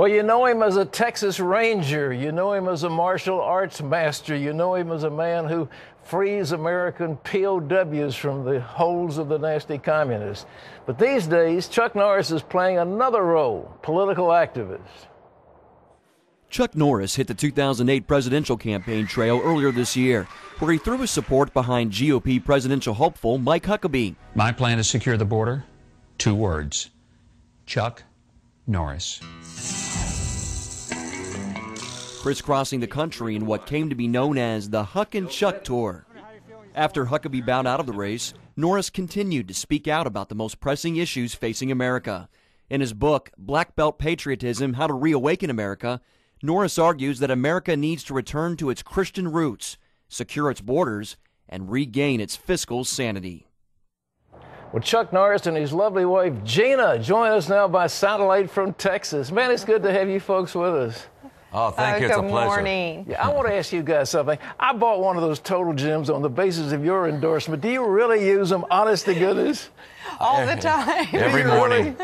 Well, you know him as a Texas Ranger. You know him as a martial arts master. You know him as a man who frees American POWs from the holds of the nasty communists. But these days, Chuck Norris is playing another role, political activist. Chuck Norris hit the 2008 presidential campaign trail earlier this year, where he threw his support behind GOP presidential hopeful Mike Huckabee. My plan to secure the border, 2 words: Chuck Norris. Crisscrossing the country in what came to be known as the Huck and Chuck Tour. After Huckabee bowed out of the race, Norris continued to speak out about the most pressing issues facing America. In his book, Black Belt Patriotism: How to Reawaken America, Norris argues that America needs to return to its Christian roots, secure its borders, and regain its fiscal sanity. Well, Chuck Norris and his lovely wife, Gena, join us now by satellite from Texas. Man, it's good to have you folks with us. Oh, thank you. It's a pleasure. Good morning. Yeah, I want to ask you guys something. I bought one of those total gyms on the basis of your endorsement. Do you really use them, honest to goodness? All the time. Every morning.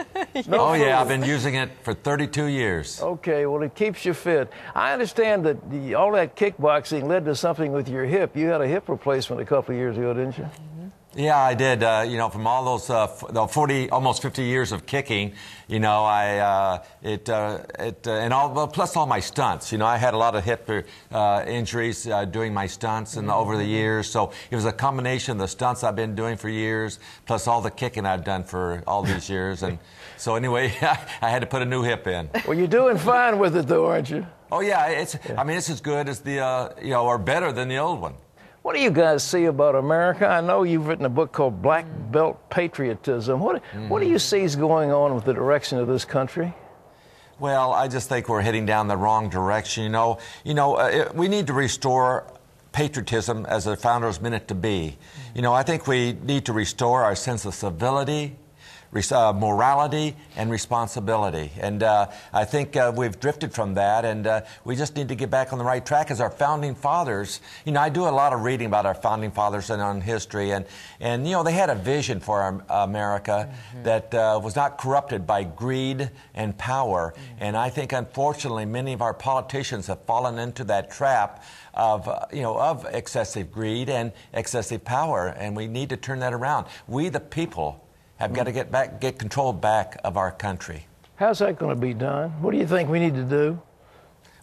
No oh, yeah, I've food. been using it for 32 years. Okay, well, it keeps you fit. I understand that all that kickboxing led to something with your hip. You had a hip replacement a couple of years ago, didn't you? Yeah, I did. From all those almost 50 years of kicking, and plus all my stunts. I had a lot of hip injuries doing my stunts and over the years. So it was a combination of the stunts I've been doing for years, plus all the kicking I've done for all these years. And so anyway, I had to put a new hip in. Well, you're doing fine with it, though, aren't you? Oh yeah, it's as good as the or better than the old one. What do you guys see about America? I know you've written a book called Black Belt Patriotism. What do you see is going on with the direction of this country? Well, I just think we're heading down the wrong direction. We need to restore patriotism as the founders meant it to be. I think we need to restore our sense of civility, morality, and responsibility. And I think we've drifted from that, and we just need to get back on the right track as our founding fathers. I do a lot of reading about our founding fathers and on history, and they had a vision for America that was not corrupted by greed and power. And I think, unfortunately, many of our politicians have fallen into that trap of excessive greed and excessive power, and we need to turn that around. We, the people, have got to get control back of our country. How's that going to be done? What do you think we need to do?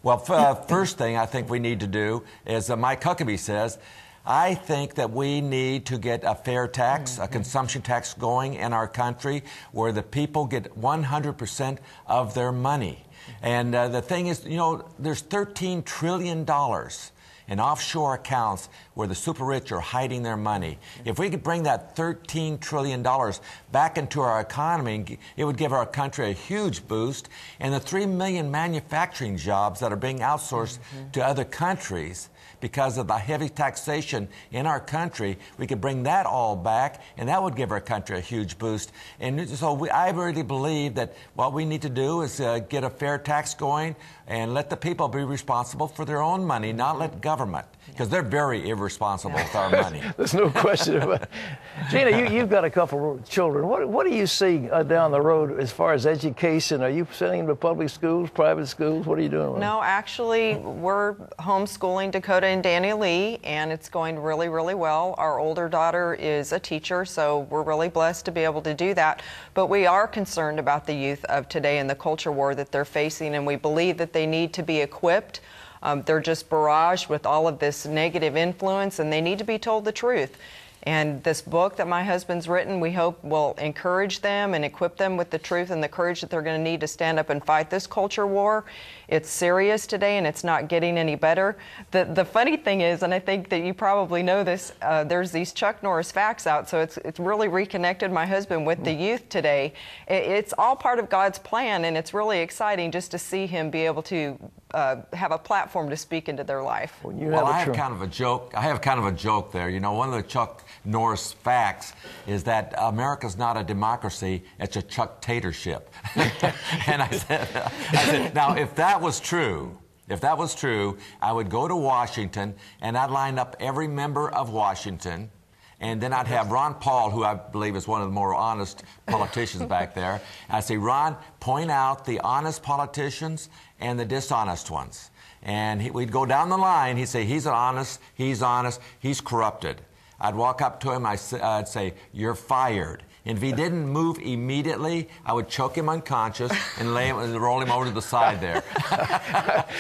Well, first thing I think we need to do is, Mike Huckabee says, I think that we need to get a fair tax, a consumption tax going in our country where the people get 100% of their money. And the thing is, there's $13 trillion in offshore accounts where the super rich are hiding their money. If we could bring that $13 trillion back into our economy, it would give our country a huge boost. And the 3 million manufacturing jobs that are being outsourced to other countries because of the heavy taxation in our country, we could bring that all back, and that would give our country a huge boost. And so I really believe that what we need to do is get a fair tax going and let the people be responsible for their own money, not let government, because they're very irresponsible with our money. There's no question about it. Gena, you've got a couple of children. What do you see down the road as far as education? Are you sending them to public schools, private schools? What are you doing with them? No, actually, we're homeschooling Dakota and Danny Lee, and it's going really, really well. Our older daughter is a teacher, so we're really blessed to be able to do that. But we are concerned about the youth of today and the culture war that they're facing, and we believe that they need to be equipped. They're just barraged with all of this negative influence, and they need to be told the truth. And this book that my husband's written, we hope will encourage them and equip them with the truth and the courage that they're going to need to stand up and fight this culture war. It's serious today, and it's not getting any better. The funny thing is, and I think that you probably know this, there's these Chuck Norris facts out, so it's really reconnected my husband with the youth today. It's all part of God's plan, and it's really exciting just to see him be able to have a platform to speak into their life. Well, I have kind of a joke. I have kind of a joke there. One of the Chuck Norris facts is that America's not a democracy; it's a Chuck-tatorship. And I said, now if that was true, I would go to Washington and I'd line up every member of Washington, And then I'd have Ron Paul, who I believe is one of the more honest politicians back there. I'd say, Ron, point out the honest politicians and the dishonest ones. And we'd go down the line. He'd say, he's honest, he's corrupted. I'd walk up to him, I'd say, you're fired. And if he didn't move immediately, I would choke him unconscious and lay him and roll him over to the side there.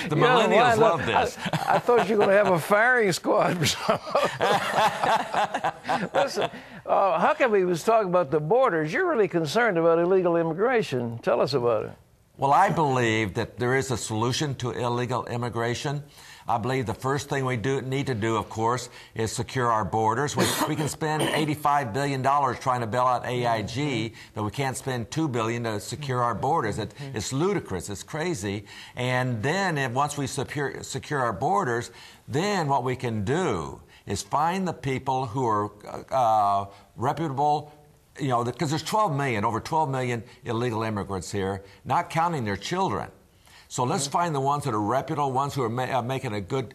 The millennials love this. I thought you were going to have a firing squad or something. Listen, Huckabee was talking about the borders. You're really concerned about illegal immigration. Tell us about it. Well, I believe that there is a solution to illegal immigration. I believe the first thing we need to do, of course, is secure our borders. We can spend $85 billion trying to bail out AIG, but we can't spend $2 billion to secure our borders. It's ludicrous. It's crazy. And then once we secure our borders, then what we can do is find the people who are reputable, you know, because there's over 12 million illegal immigrants here, not counting their children. So let's find the ones that are reputable, ones who are making a good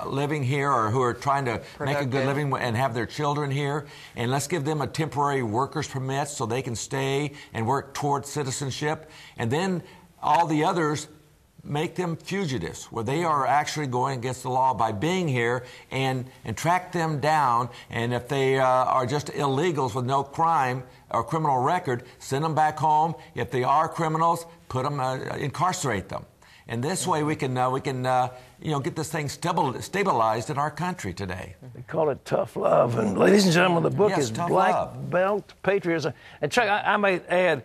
living here, or who are trying to make a good living and have their children here. And let's give them a temporary worker's permit so they can stay and work towards citizenship. And then all the others, make them fugitives, where they are actually going against the law by being here, and track them down. And if they are just illegals with no crime or criminal record, send them back home. If they are criminals, put them, incarcerate them. And this way we can get this thing stabilized in our country today. They call it tough love. And ladies and gentlemen, the book is Black Love. Belt Patriotism. And Chuck, I might add,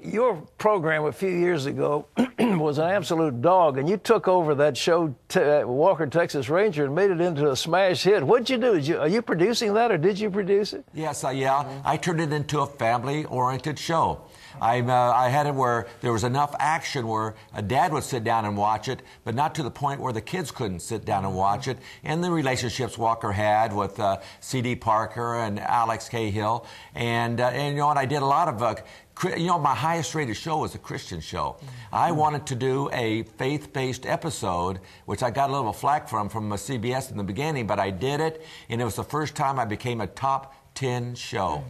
your program a few years ago was an absolute dog, and you took over that show, Walker, Texas Ranger, and made it into a smash hit. What'd you do? Are you producing that, or did you produce it? Yes, I turned it into a family-oriented show. I had it where there was enough action where a dad would sit down and watch it, but not to the point where the kids couldn't sit down and watch it. And the relationships Walker had with C.D. Parker and Alex Cahill. And you know what, I did a lot of my highest rated show was a Christian show. I wanted to do a faith-based episode, which I got a little flack from CBS in the beginning, but I did it, and it was the first time I became a top 10 show.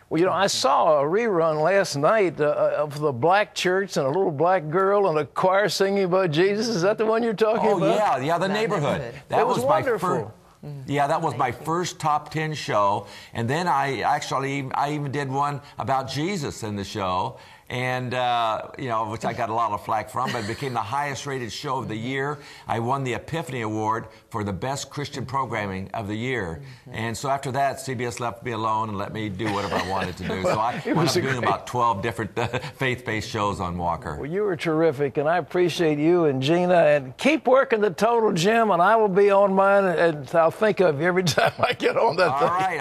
Well, you know, I saw a rerun last night of the black church and a little black girl and a choir singing about Jesus. Is that the one you're talking about? Oh, yeah, The Neighborhood. That was wonderful. Yeah, that was my first top 10 show. And then I even did one about Jesus in the show. And, which I got a lot of flack from, but it became the highest rated show of the year. I won the Epiphany Award for the best Christian programming of the year. And so after that, CBS left me alone and let me do whatever I wanted to do. So I wound up doing about 12 different faith-based shows on Walker. Well, you were terrific, and I appreciate you and Gena. And keep working the Total Gym, and I will be on mine, and I'll think of you every time I get on that thing. All right,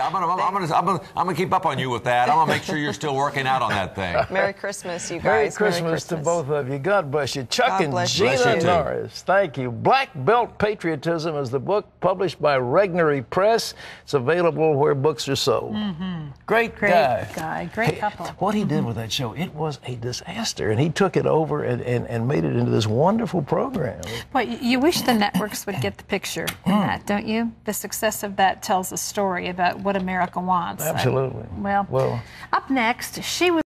I'm gonna keep up on you with that. I'm gonna make sure you're still working out on that thing. Merry Christmas, you guys. Merry Christmas to both of you. God bless you. Chuck and Gena Norris, thank you. Black Belt Patriotism is the book published by Regnery Press. It's available where books are sold. Great guy. Great couple. What he did with that show, it was a disaster, and he took it over and made it into this wonderful program. Well, you wish the networks would get the picture in that, don't you? The success of that tells a story about what America wants. Absolutely. Well, up next, she was